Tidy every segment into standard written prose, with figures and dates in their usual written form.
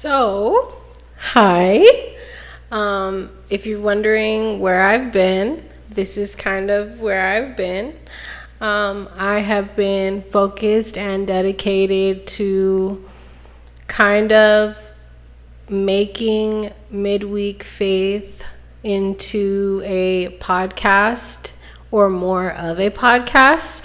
So, hi. If you're wondering where I've been, this is kind of where I've been. I have been focused and dedicated to kind of making Midweek Faith into a podcast or more of a podcast.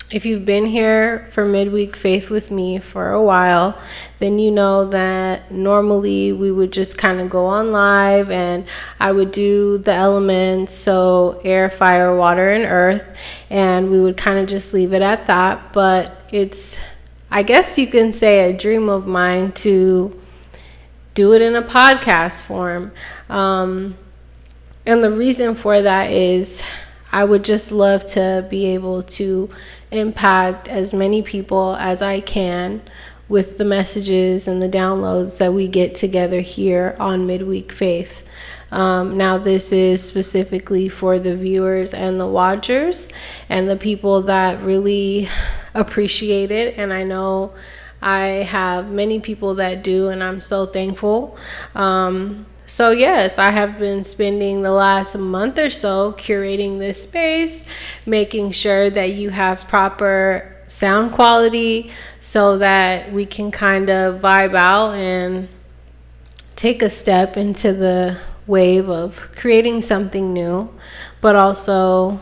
If you've been here for Midweek Faith with me for a while, then you know that normally we would just kind of go on live and I would do the elements, so air, fire, water, and earth, and we would kind of just leave it at that. But it's, I guess you can say, a dream of mine to do it in a podcast form. And the reason for that is I would just love to be able to impact as many people as I can with the messages and the downloads that we get together here on Midweek Faith. Now this is specifically for the viewers and the watchers and the people that really appreciate it, and I know I have many people that do, and I'm so thankful. So yes, I have been spending the last month or so curating this space, making sure that you have proper sound quality so that we can kind of vibe out and take a step into the wave of creating something new, but also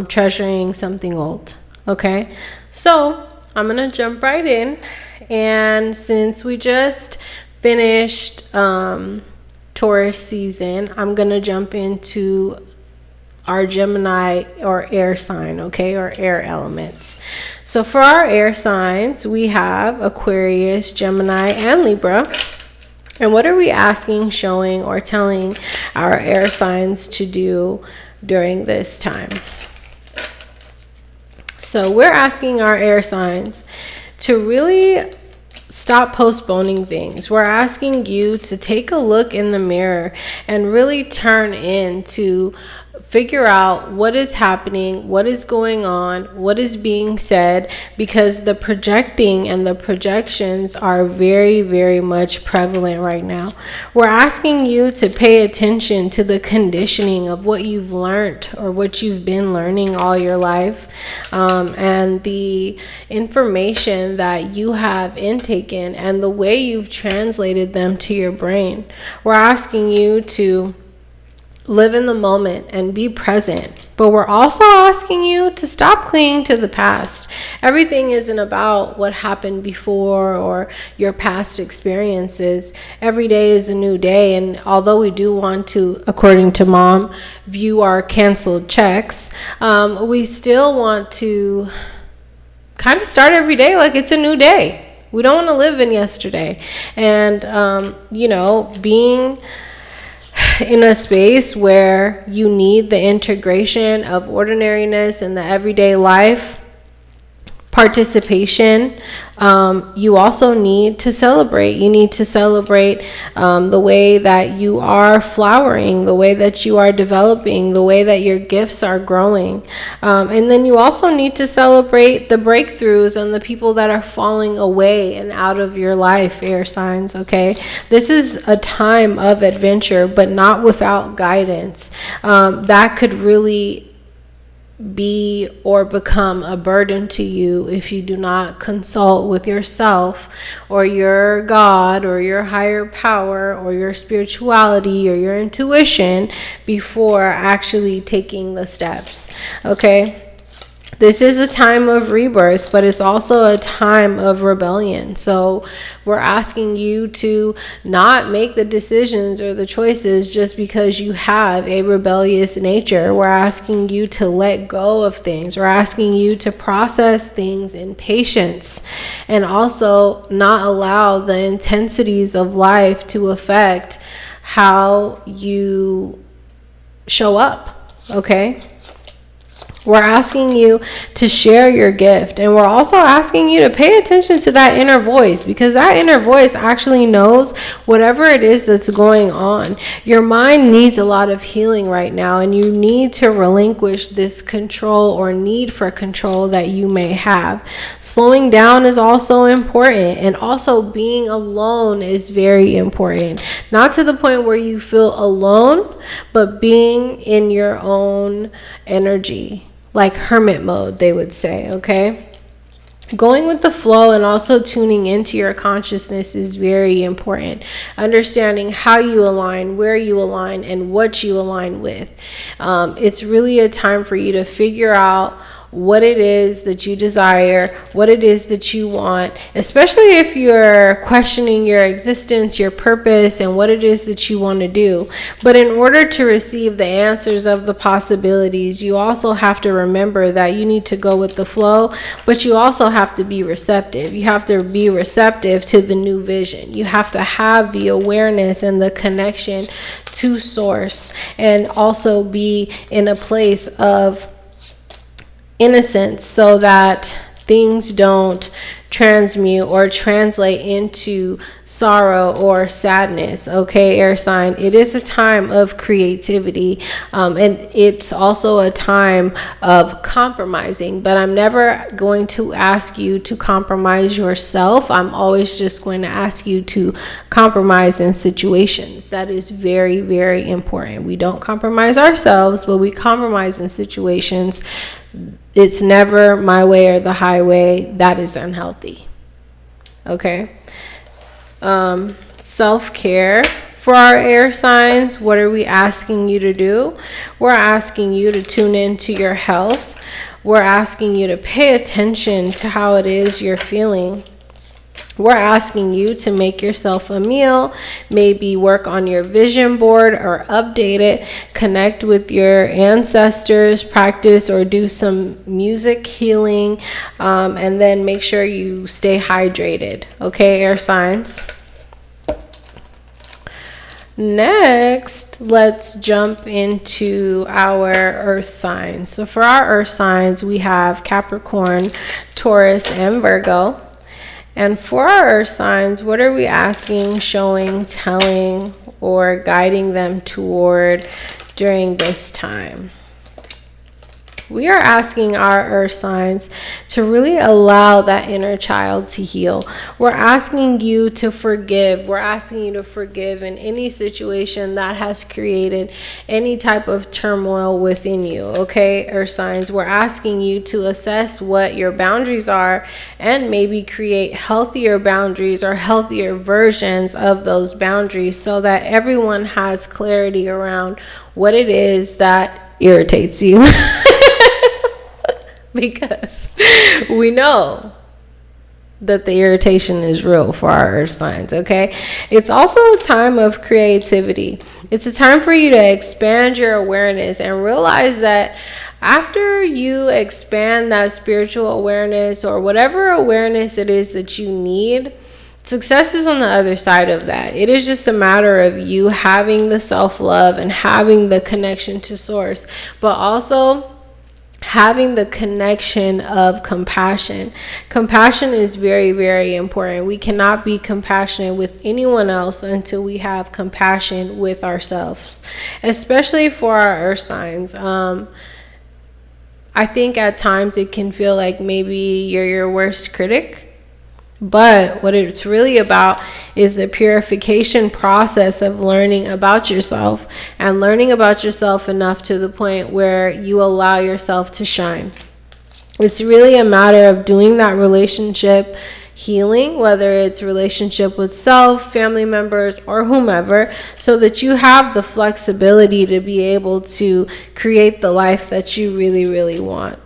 treasuring something old. Okay, so I'm gonna jump right in, and since we just finished Taurus season, I'm gonna jump into our Gemini or air sign, okay, or air elements. So for our air signs, we have Aquarius, Gemini, and Libra. And what are we asking, showing, or telling our air signs to do during this time? So we're asking our air signs to really stop postponing things. We're asking you to take a look in the mirror and really turn in to figure out what is happening, what is going on, what is being said, because the projecting and the projections are very, very much prevalent right now. We're asking you to pay attention to the conditioning of what you've learned or what you've been learning all your life, and the information that you have intaken and the way you've translated them to your brain. We're asking you to live in the moment and be present. But we're also asking you to stop clinging to the past. Everything isn't about what happened before or your past experiences. Every day is a new day. And although we do want to, according to Mom, view our canceled checks, we still want to kind of start every day like it's a new day. We don't want to live in yesterday. And, being in a space where you need the integration of ordinariness in the everyday life, participation, you also need to celebrate. You need to celebrate the way that you are flowering, the way that you are developing, the way that your gifts are growing. And then you also need to celebrate the breakthroughs and the people that are falling away and out of your life, air signs, okay? This is a time of adventure, but not without guidance. That could really be or become a burden to you if you do not consult with yourself or your God or your higher power or your spirituality or your intuition before actually taking the steps. Okay? This is a time of rebirth, but it's also a time of rebellion. So we're asking you to not make the decisions or the choices just because you have a rebellious nature. We're asking you to let go of things. We're asking you to process things in patience and also not allow the intensities of life to affect how you show up, okay? We're asking you to share your gift, and we're also asking you to pay attention to that inner voice, because that inner voice actually knows whatever it is that's going on. Your mind needs a lot of healing right now, and you need to relinquish this control or need for control that you may have. Slowing down is also important, and also being alone is very important. Not to the point where you feel alone, but being in your own energy. Like hermit mode, they would say, okay? Going with the flow and also tuning into your consciousness is very important. Understanding how you align, where you align, and what you align with. It's really a time for you to figure out what it is that you desire, what it is that you want, especially if you're questioning your existence, your purpose, and what it is that you want to do. But in order to receive the answers of the possibilities, you also have to remember that you need to go with the flow, but you also have to be receptive. You have to be receptive to the new vision. You have to have the awareness and the connection to source, and also be in a place of innocence, so that things don't transmute or translate into sorrow or sadness. Okay, air sign, it is a time of creativity, and it's also a time of compromising, but I'm never going to ask you to compromise yourself. I'm always just going to ask you to compromise in situations. That is very, very important. We don't compromise ourselves, but we compromise in situations. It's never my way or the highway. That is unhealthy. Okay. Self-care for our air signs. What are we asking you to do? We're asking you to tune into your health. We're asking you to pay attention to how it is you're feeling. We're asking you to make yourself a meal, maybe work on your vision board or update it, connect with your ancestors, practice or do some music healing, and then make sure you stay hydrated. Okay, air signs. Next, let's jump into our earth signs. So for our earth signs, we have Capricorn, Taurus, and Virgo. And for our earth signs, what are we asking, showing, telling, or guiding them toward during this time? We are asking our earth signs to really allow that inner child to heal. We're asking you to forgive. We're asking you to forgive in any situation that has created any type of turmoil within you. Okay, earth signs, we're asking you to assess what your boundaries are and maybe create healthier boundaries or healthier versions of those boundaries, so that everyone has clarity around what it is that irritates you. Because we know that the irritation is real for our earth signs, okay? It's also a time of creativity. It's a time for you to expand your awareness and realize that after you expand that spiritual awareness or whatever awareness it is that you need, success is on the other side of that. It is just a matter of you having the self-love and having the connection to source, but also having the connection of compassion. Compassion is very, very important. We cannot be compassionate with anyone else until we have compassion with ourselves, especially for our earth signs. I think at times it can feel like maybe you're your worst critic. But what it's really about is the purification process of learning about yourself, and learning about yourself enough to the point where you allow yourself to shine. It's really a matter of doing that relationship healing, whether it's relationship with self, family members, or whomever, so that you have the flexibility to be able to create the life that you really, really want.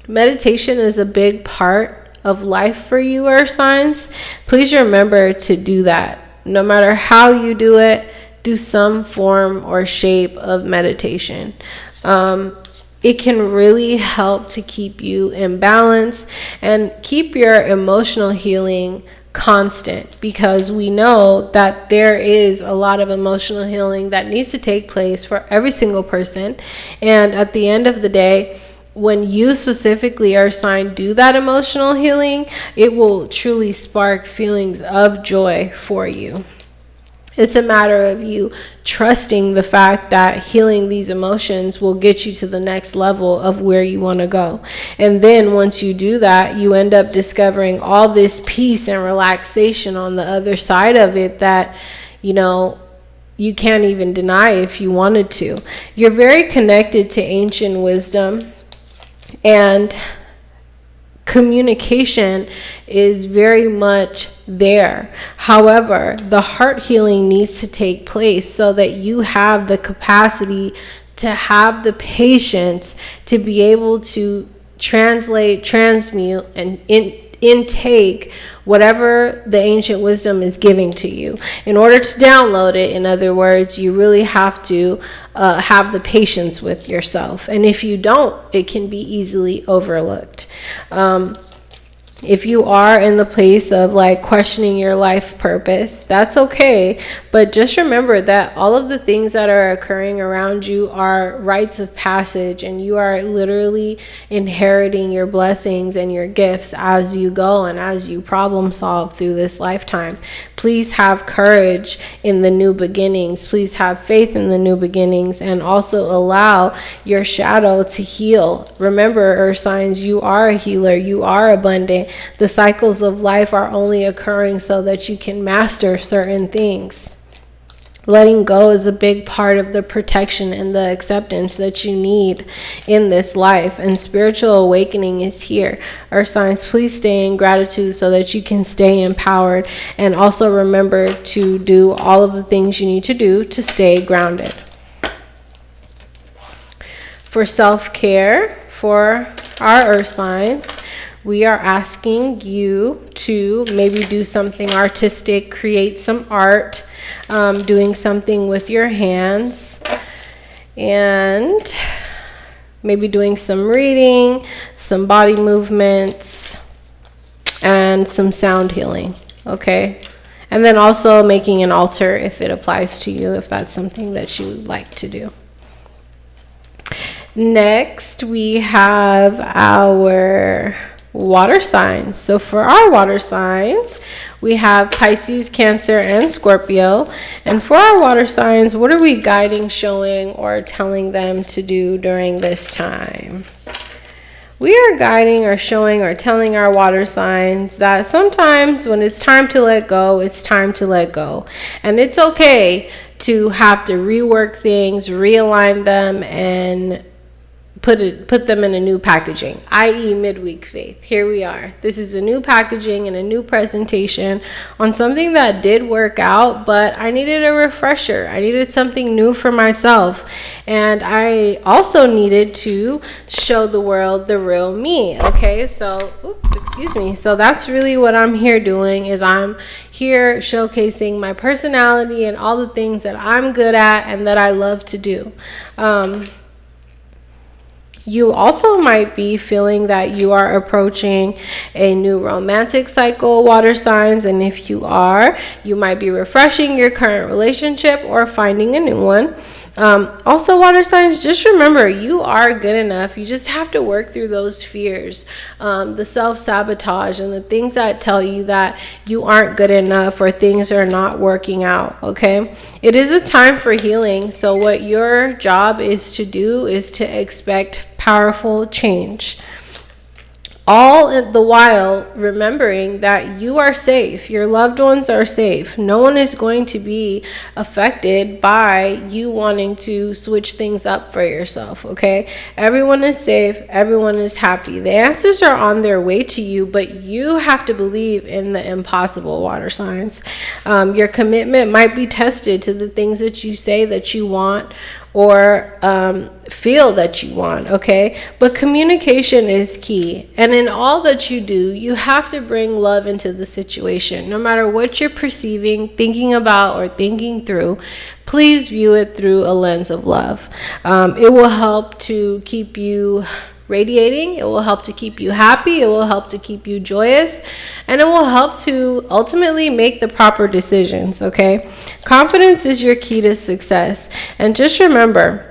Meditation is a big part of life for you, earth signs. Please remember to do that. No matter how you do it, do some form or shape of meditation. It can really help to keep you in balance and keep your emotional healing constant, because we know that there is a lot of emotional healing that needs to take place for every single person. And at the end of the day, when you specifically are assigned do that emotional healing, it will truly spark feelings of joy for you. It's a matter of you trusting the fact that healing these emotions will get you to the next level of where you want to go. And then once you do that, you end up discovering all this peace and relaxation on the other side of it that, you can't even deny if you wanted to. You're very connected to ancient wisdom, and communication is very much there. However, the heart healing needs to take place so that you have the capacity to have the patience to be able to translate, transmute, and intake whatever the ancient wisdom is giving to you. In order to download it, in other words, you really have to have the patience with yourself. And if you don't, it can be easily overlooked. If you are in the place of questioning your life purpose, that's okay. But just remember that all of the things that are occurring around you are rites of passage, and you are literally inheriting your blessings and your gifts as you go and as you problem solve through this lifetime. Please have courage in the new beginnings. Please have faith in the new beginnings, and also allow your shadow to heal. Remember, earth signs, you are a healer. You are abundant. The cycles of life are only occurring so that you can master certain things. Letting go is a big part of the protection and the acceptance that you need in this life. And spiritual awakening is here. Earth signs, please stay in gratitude so that you can stay empowered. And also remember to do all of the things you need to do to stay grounded. For self-care, for our earth signs, we are asking you to maybe do something artistic, create some art, doing something with your hands, and maybe doing some reading, some body movements, and some sound healing, okay? And then also making an altar if it applies to you, if that's something that you like to do. Next, we have our water signs. So for our water signs, we have Pisces, Cancer, and Scorpio. And for our water signs, what are we guiding, showing, or telling them to do during this time? We are guiding or showing or telling our water signs that sometimes when it's time to let go, it's time to let go. And it's okay to have to rework things, realign them, and put them in a new packaging, i.e. Midweek Faith. Here we are. This is a new packaging and a new presentation on something that did work out, but I needed a refresher. I needed something new for myself. And I also needed to show the world the real me. Okay, so, So that's really what I'm here doing, is I'm here showcasing my personality and all the things that I'm good at and that I love to do. You also might be feeling that you are approaching a new romantic cycle, water signs, and if you are, you might be refreshing your current relationship or finding a new one. Also, water signs, just remember, you are good enough. You just have to work through those fears, the self-sabotage, and the things that tell you that you aren't good enough or things are not working out, okay? It is a time for healing, so what your job is to do is to expect powerful change. All the while remembering that you are safe, your loved ones are safe. No one is going to be affected by you wanting to switch things up for yourself, okay? Everyone is safe, everyone is happy. The answers are on their way to you, but you have to believe in the impossible, water signs. Your commitment might be tested to the things that you say that you want or feel that you want, okay? But communication is key. And in all that you do, you have to bring love into the situation. No matter what you're perceiving, thinking about, or thinking through, please view it through a lens of love. It will help to keep you radiating. It will help to keep you happy. It will help to keep you joyous. And it will help to ultimately make the proper decisions, okay? Confidence is your key to success. And just remember,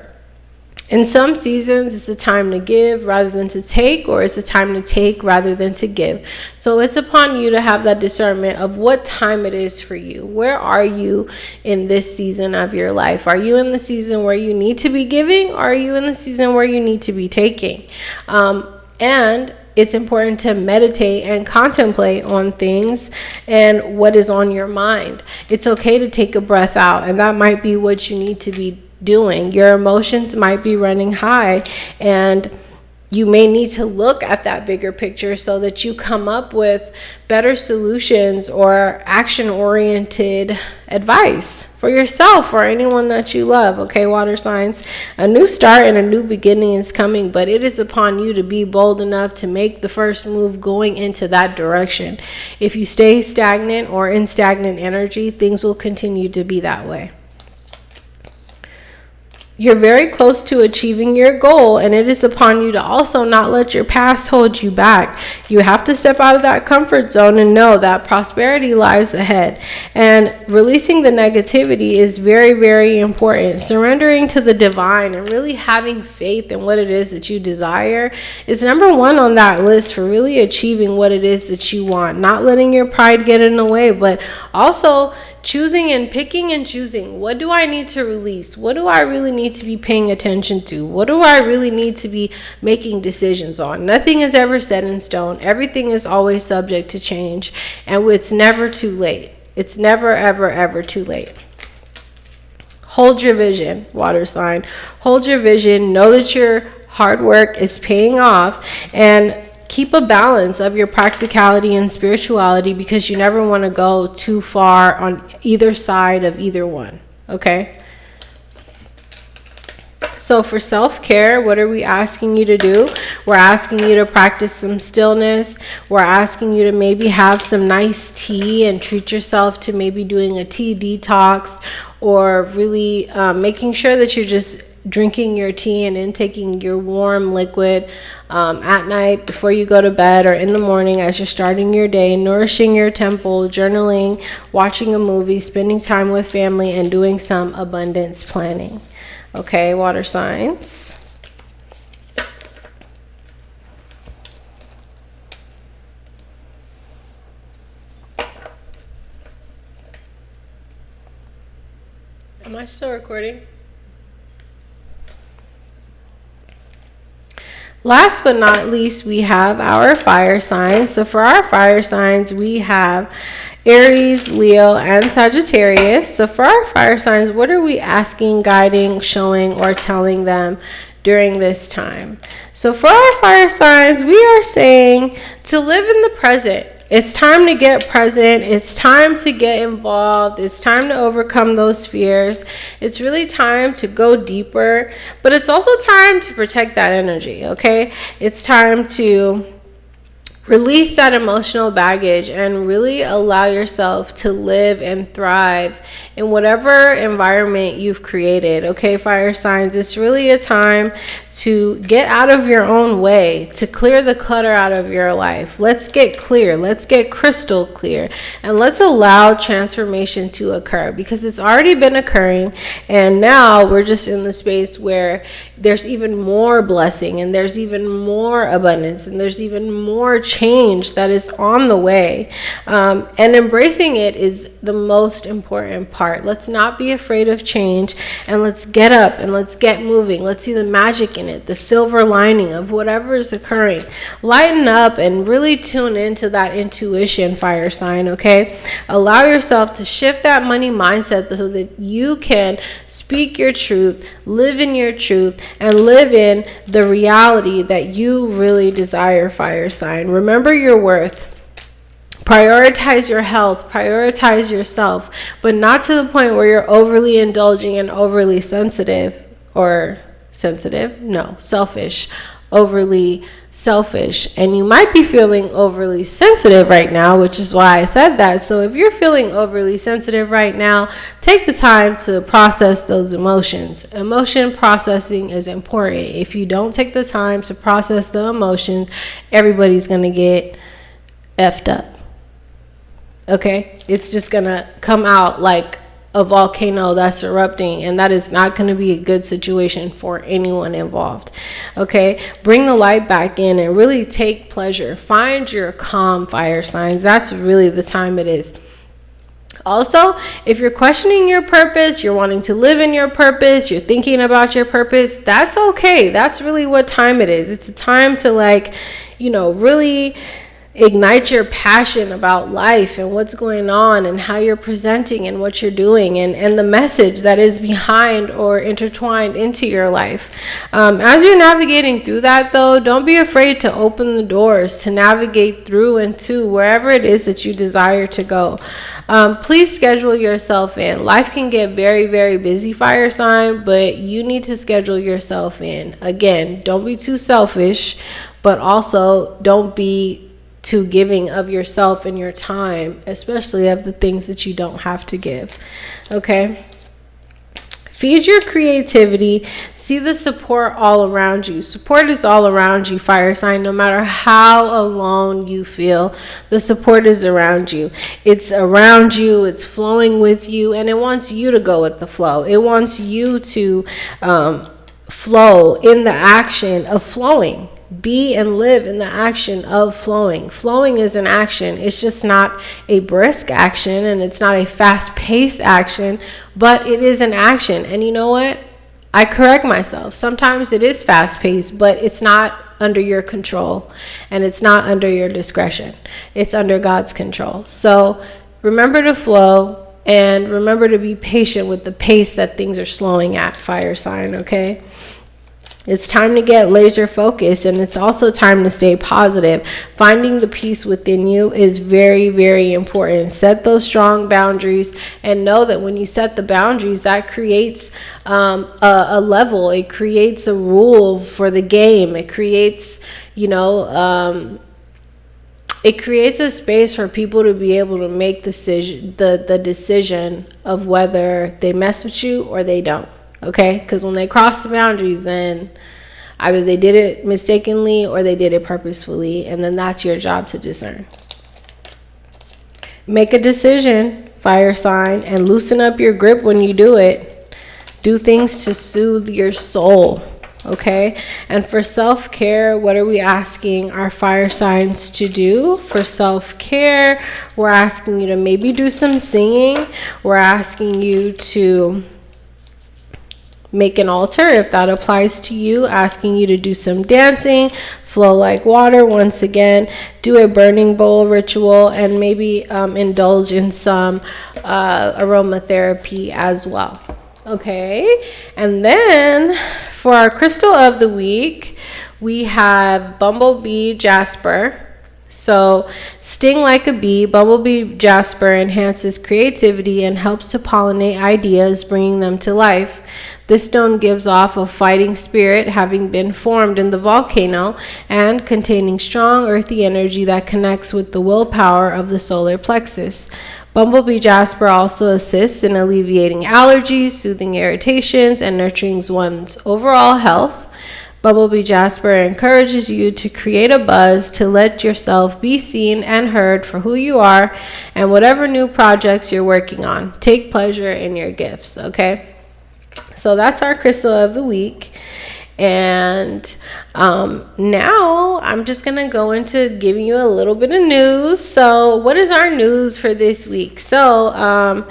In some seasons, it's a time to give rather than to take, or it's a time to take rather than to give. So it's upon you to have that discernment of what time it is for you. Where are you in this season of your life? Are you in the season where you need to be giving, or are you in the season where you need to be taking? And it's important to meditate and contemplate on things and what is on your mind. It's okay to take a breath out, and that might be what you need to be doing. Your emotions might be running high, and you may need to look at that bigger picture so that you come up with better solutions or action-oriented advice for yourself or anyone that you love. Okay, water signs, a new start and a new beginning is coming, but it is upon you to be bold enough to make the first move going into that direction. If you stay stagnant or in stagnant energy, things will continue to be that way. You're very close to achieving your goal, and it is upon you to also not let your past hold you back. You have to step out of that comfort zone and know that prosperity lies ahead. And releasing the negativity is very, very important. Surrendering to the divine and really having faith in what it is that you desire is number one on that list for really achieving what it is that you want. Not letting your pride get in the way, but also choosing and picking and choosing. What do I need to release? What do I really need to be paying attention to? What do I really need to be making decisions on? Nothing is ever set in stone. Everything is always subject to change, and it's never too late. It's never, ever, ever too late. Hold your vision, water sign. Hold your vision. Know that your hard work is paying off, and keep a balance of your practicality and spirituality, because you never want to go too far on either side of either one. Okay? So for self-care, what are we asking you to do? We're asking you to practice some stillness. We're asking you to maybe have some nice tea and treat yourself to maybe doing a tea detox, or really making sure that you're just drinking your tea and intaking your warm liquid at night before you go to bed, or in the morning as you're starting your day, nourishing your temple, journaling, watching a movie, spending time with family, and doing some abundance planning. Okay, water signs. Am I still recording? Last but not least, we have our fire signs. So for our fire signs, we have Aries, Leo, and Sagittarius. So for our fire signs, what are we asking, guiding, showing, or telling them during this time? So for our fire signs, we are saying to live in the present. It's time to get present. It's time to get involved. It's time to overcome those fears. It's really time to go deeper, but it's also time to protect that energy, okay? It's time to release that emotional baggage and really allow yourself to live and thrive in whatever environment you've created. Okay, fire signs, it's really a time to get out of your own way, to clear the clutter out of your life. Let's get clear. Let's get crystal clear. And let's allow transformation to occur, because it's already been occurring. And now we're just in the space where there's even more blessing, and there's even more abundance, and there's even more change that is on the way. And embracing it is the most important part. Let's not be afraid of change, and let's get up and let's get moving. Let's see the magic in it, the silver lining of whatever is occurring. Lighten up and really tune into that intuition, fire sign, okay? Allow yourself to shift that money mindset so that you can speak your truth, live in your truth, and live in the reality that you really desire, fire sign. Remember your worth. Prioritize your health, prioritize yourself, but not to the point where you're overly indulging and overly sensitive, or selfish, overly selfish. And you might be feeling overly sensitive right now, which is why I said that. So if you're feeling overly sensitive right now, take the time to process those emotions. Emotion processing is important. If you don't take the time to process the emotions, everybody's going to get effed up. Okay, it's just gonna come out like a volcano that's erupting, and that is not going to be a good situation for anyone involved. Okay, bring the light back in and really take pleasure. Find your calm, fire signs. That's really the time it is. Also, if you're questioning your purpose, you're wanting to live in your purpose, you're thinking about your purpose, that's okay. That's really what time it is. It's a time to really ignite your passion about life and what's going on and how you're presenting and what you're doing and the message that is behind or intertwined into your life. As you're navigating through that, though, don't be afraid to open the doors to navigate through and to wherever it is that you desire to go. Please schedule yourself in. Life can get very, very busy, fire sign, but you need to schedule yourself in. Again, don't be too selfish, but also don't be too giving of yourself and your time, especially of the things that you don't have to give. Okay? Feed your creativity. See the support all around you. Support is all around you, fire sign. No matter how alone you feel, the support is around you. It's around you. It's flowing with you, and it wants you to go with the flow. It wants you to flow in the action of flowing. Be and live in the action of flowing. Flowing is an action. It's just not a brisk action, and it's not a fast-paced action, but it is an action. And you know what? I correct myself. Sometimes it is fast-paced, but it's not under your control, and it's not under your discretion. It's under God's control. So remember to flow, and remember to be patient with the pace that things are slowing at, fire sign, okay? It's time to get laser focused, and it's also time to stay positive. Finding the peace within you is very, very important. Set those strong boundaries, and know that when you set the boundaries, that creates a level. It creates a rule for the game. It creates, it creates a space for people to be able to make the decision of whether they mess with you or they don't. Okay, because when they cross the boundaries, then either they did it mistakenly or they did it purposefully, and then that's your job to discern. Make a decision, fire sign, and loosen up your grip when you do it. Do things to soothe your soul, okay? And for self-care, what are we asking our fire signs to do? For self-care, we're asking you to maybe do some singing. We're asking you to make an altar if that applies to you, asking you to do some dancing, flow like water once again, do a burning bowl ritual, and maybe indulge in some aromatherapy as well. Okay, and then for our crystal of the week, we have Bumblebee Jasper. So, sting like a bee, Bumblebee Jasper enhances creativity and helps to pollinate ideas, bringing them to life. This stone gives off a fighting spirit, having been formed in the volcano and containing strong earthy energy that connects with the willpower of the solar plexus. Bumblebee Jasper also assists in alleviating allergies, soothing irritations, and nurturing one's overall health. Bumblebee Jasper encourages you to create a buzz, to let yourself be seen and heard for who you are and whatever new projects you're working on. Take pleasure in your gifts, okay? So that's our crystal of the week. And now I'm just going to go into giving you a little bit of news. So what is our news for this week? So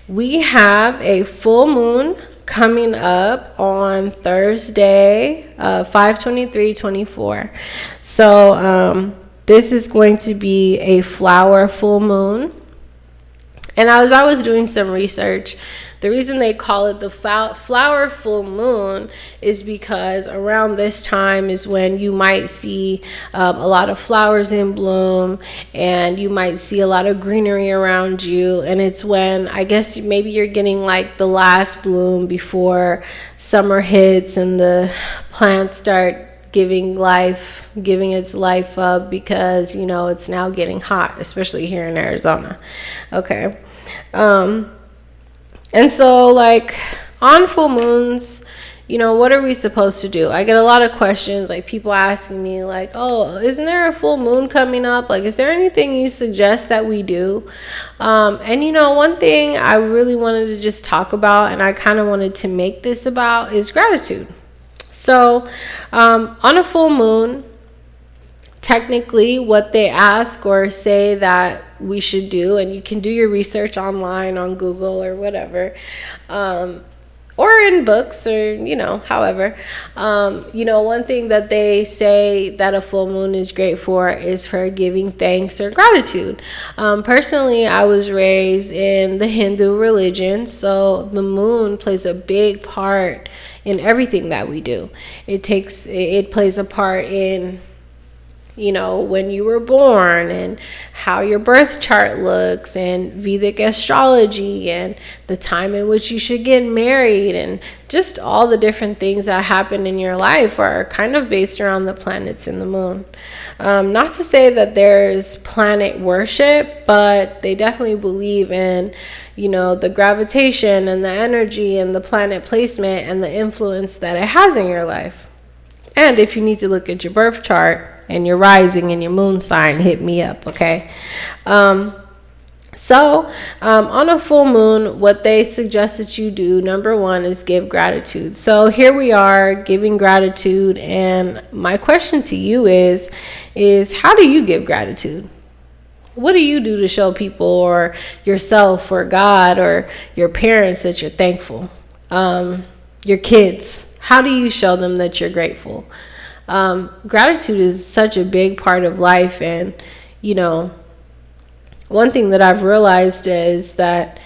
we have a full moon coming up on Thursday, 5/23/24. So this is going to be a flower full moon. And as I was doing some research, the reason they call it the flower full moon is because around this time is when you might see a lot of flowers in bloom, and you might see a lot of greenery around you. And it's when, I guess, maybe you're getting like the last bloom before summer hits and the plants start giving its life up, because it's now getting hot, especially here in Arizona. Okay. And so, like, on full moons, what are we supposed to do? I get a lot of questions, like people asking me like, oh, isn't there a full moon coming up? Like, is there anything you suggest that we do? And one thing I really wanted to just talk about, and I kind of wanted to make this about, is gratitude. So on a full moon, technically what they ask or say that we should do, and you can do your research online on Google or whatever, or in books, or however, one thing that they say that a full moon is great for is for giving thanks or gratitude. Personally, I was raised in the Hindu religion, so the moon plays a big part in everything that we do. It plays a part in when you were born, and how your birth chart looks, and Vedic astrology, and the time in which you should get married, and just all the different things that happen in your life are kind of based around the planets and the moon. Not to say that there's planet worship, but they definitely believe in the gravitation and the energy and the planet placement and the influence that it has in your life. And if you need to look at your birth chart and your rising and your moon sign, hit me up, okay? So on a full moon, what they suggest that you do, number one, is give gratitude. So here we are giving gratitude, and my question to you is how do you give gratitude? What do you do to show people or yourself or God or your parents that you're thankful? Your kids, how do you show them that you're grateful? Gratitude is such a big part of life, and one thing that I've realized is that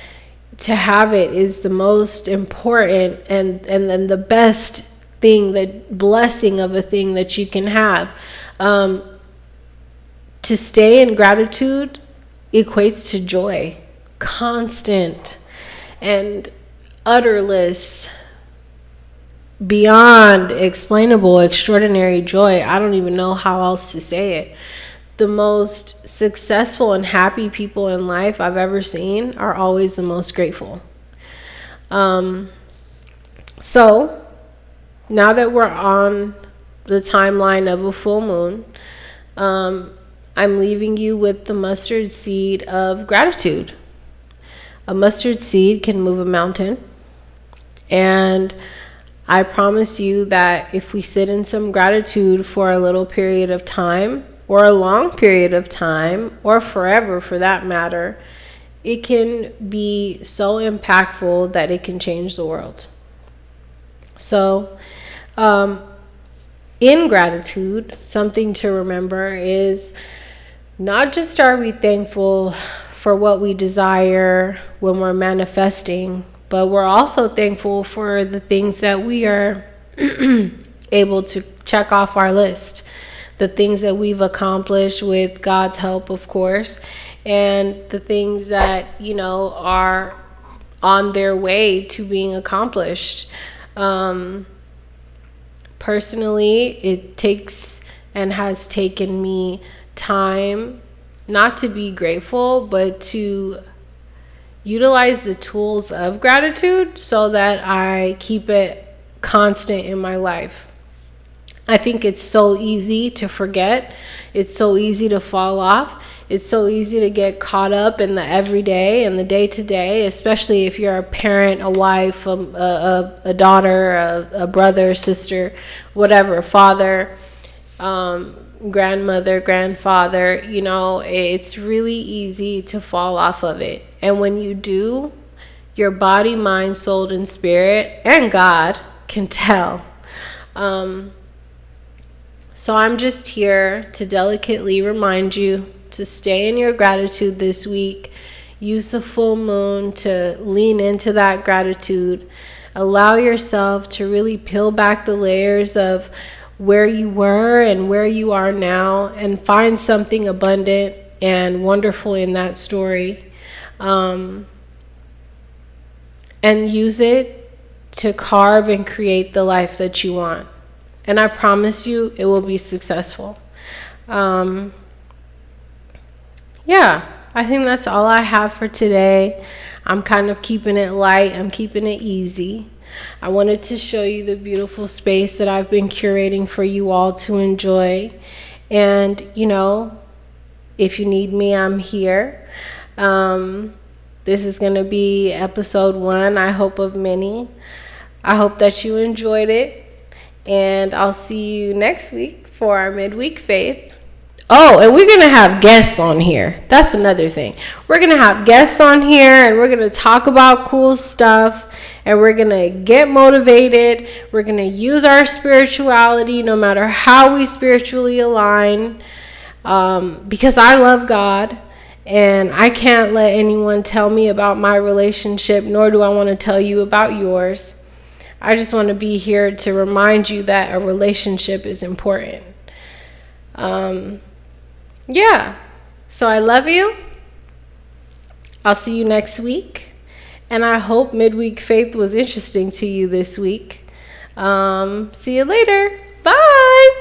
to have it is the most important and then the best thing, the blessing of a thing that you can have. To stay in gratitude equates to joy, constant and utterless, beyond explainable, extraordinary joy. I don't even know how else to say it. The most successful and happy people in life I've ever seen are always the most grateful. So now that we're on the timeline of a full moon, I'm leaving you with the mustard seed of gratitude. A mustard seed can move a mountain, and I promise you that if we sit in some gratitude for a little period of time, or a long period of time, or forever for that matter, it can be so impactful that it can change the world. So, in gratitude, something to remember is not just are we thankful for what we desire when we're manifesting, but we're also thankful for the things that we are able to check off our list, the things that we've accomplished with God's help, of course, and the things that, are on their way to being accomplished. Personally, it takes and has taken me time not to be grateful, but to utilize the tools of gratitude so that I keep it constant in my life. I think it's so easy to forget. It's so easy to fall off. It's so easy to get caught up in the everyday and the day-to-day, especially if you're a parent, a wife, a daughter, a brother, sister, whatever, father, grandmother, grandfather. It's really easy to fall off of it. And when you do, your body, mind, soul, and spirit, and God can tell. So I'm just here to delicately remind you to stay in your gratitude this week. Use the full moon to lean into that gratitude. Allow yourself to really peel back the layers of where you were and where you are now, and find something abundant and wonderful in that story. And use it to carve and create the life that you want. And I promise you, it will be successful. I think that's all I have for today. I'm kind of keeping it light. I'm keeping it easy. I wanted to show you the beautiful space that I've been curating for you all to enjoy. And, if you need me, I'm here. This is going to be episode 1, I hope, of many. I hope that you enjoyed it. And I'll see you next week for our Midweek Faith. Oh, and we're going to have guests on here. That's another thing. We're going to have guests on here, and we're going to talk about cool stuff, and we're going to get motivated. We're going to use our spirituality no matter how we spiritually align, because I love God, and I can't let anyone tell me about my relationship, nor do I want to tell you about yours. I just want to be here to remind you that a relationship is important. Yeah, so I love you. I'll see you next week. And I hope Midweek Faith was interesting to you this week. See you later. Bye.